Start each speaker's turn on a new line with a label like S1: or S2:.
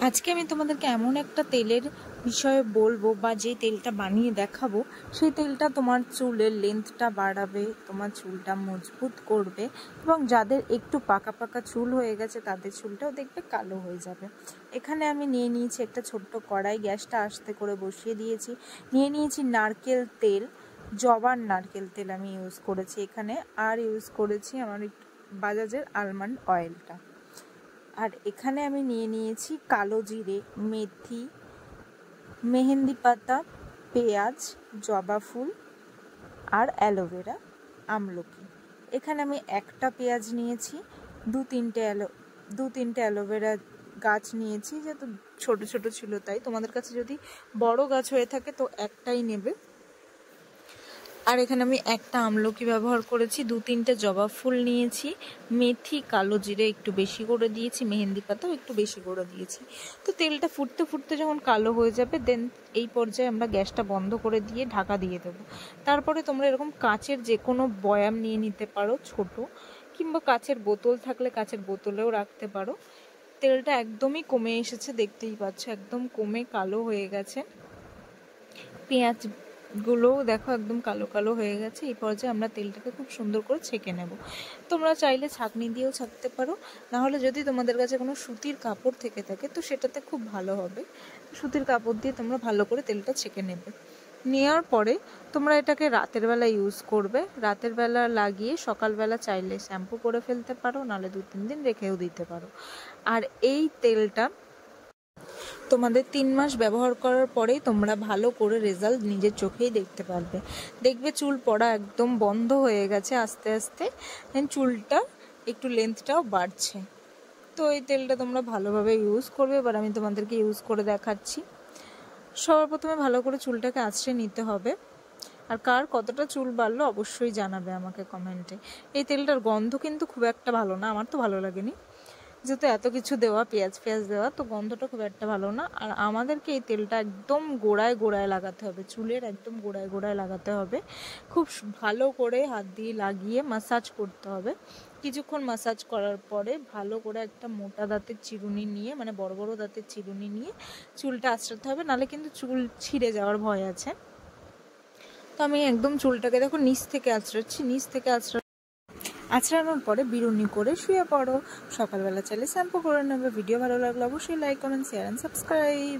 S1: আজকে আমি তোমাদেরকে এমন একটা তেলের বিষয়ে বলবো বা যে তেলটা বানিয়ে দেখাবো, সেই তেলটা তোমার চুলের লেন্থটা বাড়াবে, তোমার চুলটা মজবুত করবে এবং যাদের একটু পাকা পাকা চুল হয়ে গেছে তাদের চুলটাও দেখবে কালো হয়ে যাবে। এখানে আমি নিয়ে নিয়েছি একটা ছোট্ট কড়াই, গ্যাসটা আস্তে করে বসিয়ে দিয়েছি। নিয়ে নিয়েছি নারকেল তেল, জবার নারকেল তেল আমি ইউজ করেছি এখানে, আর ইউজ করেছি আমার বাজাজের আলমন্ড অয়েলটা। আর এখানে আমি নিয়ে নিয়েছি কালো জিরে, মেথি, মেহেন্দি পাতা, পেঁয়াজ, জবা ফুল আর অ্যালোভেরা, আমলকি। এখানে আমি একটা পেঁয়াজ নিয়েছি, দু তিনটে অ্যালোভেরা গাছ নিয়েছি, যেহেতু ছোট ছোট ছিল তাই। তোমাদের কাছে যদি বড় গাছ হয়ে থাকে তো একটাই নেবে। আর এখানে আমি একটা আমলকি ব্যবহার করেছি, দু তিনটে জবা ফুল নিয়েছি, মেথি, কালো জিরে একটু বেশি করে দিয়েছি, মেহেন্দি পাতাও একটু বেশি করে দিয়েছি। তো তেলটা ফুটতে ফুটতে যখন কালো হয়ে যাবে দেন এই পর্যায়ে আমরা গ্যাসটা বন্ধ করে দিয়ে ঢাকা দিয়ে দেবো। তারপরে তোমরা এরকম কাচের যে কোনো বয়াম নিয়ে নিতে পারো, ছোট, কিংবা কাচের বোতল থাকলে কাচের বোতলেও রাখতে পারো। তেলটা একদমই কমে এসেছে, দেখতেই পাচ্ছ একদম কমে কালো হয়ে গেছে। পেঁয়াজ গুলোও দেখো একদম কালো কালো হয়ে গেছে। এই পর্যায়ে আমরা তেলটাকে খুব সুন্দর করে ছেঁকে নেব। তোমরা চাইলে ছাঁকনি দিয়েও ছাঁকতে পারো, নাহলে যদি তোমাদের কাছে কোনো সুতির কাপড় থেকে থাকে তো সেটাতে খুব ভালো হবে। সুতির কাপড় দিয়ে তোমরা ভালো করে তেলটা ছেঁকে নেবে। নেওয়ার পরে তোমরা এটাকে রাতের বেলা ইউজ করবে। রাতের বেলা লাগিয়ে সকালবেলা চাইলে শ্যাম্পু করে ফেলতে পারো, নাহলে 2-3 দিন রেখেও দিতে পারো। আর এই তেলটা তোমাদের 3 মাস ব্যবহার করার পরেই তোমরা ভালো করে রেজাল্ট নিজের চোখেই দেখতে পারবে। দেখবে চুল পড়া একদম বন্ধ হয়ে গেছে আস্তে আস্তে, চুলটা একটু লেন্থটাও বাড়ছে। তো এই তেলটা তোমরা ভালোভাবে ইউজ করবে। এবার আমি তোমাদেরকে ইউজ করে দেখাচ্ছি। সবার প্রথমে ভালো করে চুলটাকে আঁচড়ে নিতে হবে। আর কার কতটা চুল বাড়লো অবশ্যই জানাবে আমাকে কমেন্টে। এই তেলটার গন্ধ কিন্তু খুব একটা ভালো না, আমার তো ভালো লাগেনি, যেহেতু এত কিছু দেওয়া, পেঁয়াজ দেওয়া, তো গন্ধটা খুব একটা ভালো না। আর আমাদেরকে এই তেলটা একদম গোড়ায় গোড়ায় লাগাতে হবে, চুলের একদম গোড়ায় গোড়ায় লাগাতে হবে। খুব ভালো করে হাত দিয়ে লাগিয়ে মাসাজ করতে হবে। কিছুক্ষণ মাসাজ করার পরে ভালো করে একটা মোটা দাঁতের চিরুনি নিয়ে, মানে বড় বড় দাঁতের চিরুনি নিয়ে চুলটা আঁচড়াতে হবে, নাহলে কিন্তু চুল ছিঁড়ে যাওয়ার ভয় আছে। তো আমি একদম চুলটাকে দেখো নিচ থেকে আঁচড়াচ্ছি, আঁচড়ানোর পরে বিরুনি করে শুয়ে পড়ো। সকালবেলা চাইলে শ্যাম্পু করে নেবে। ভিডিও ভালো লাগলে অবশ্যই like, comment, share and subscribe.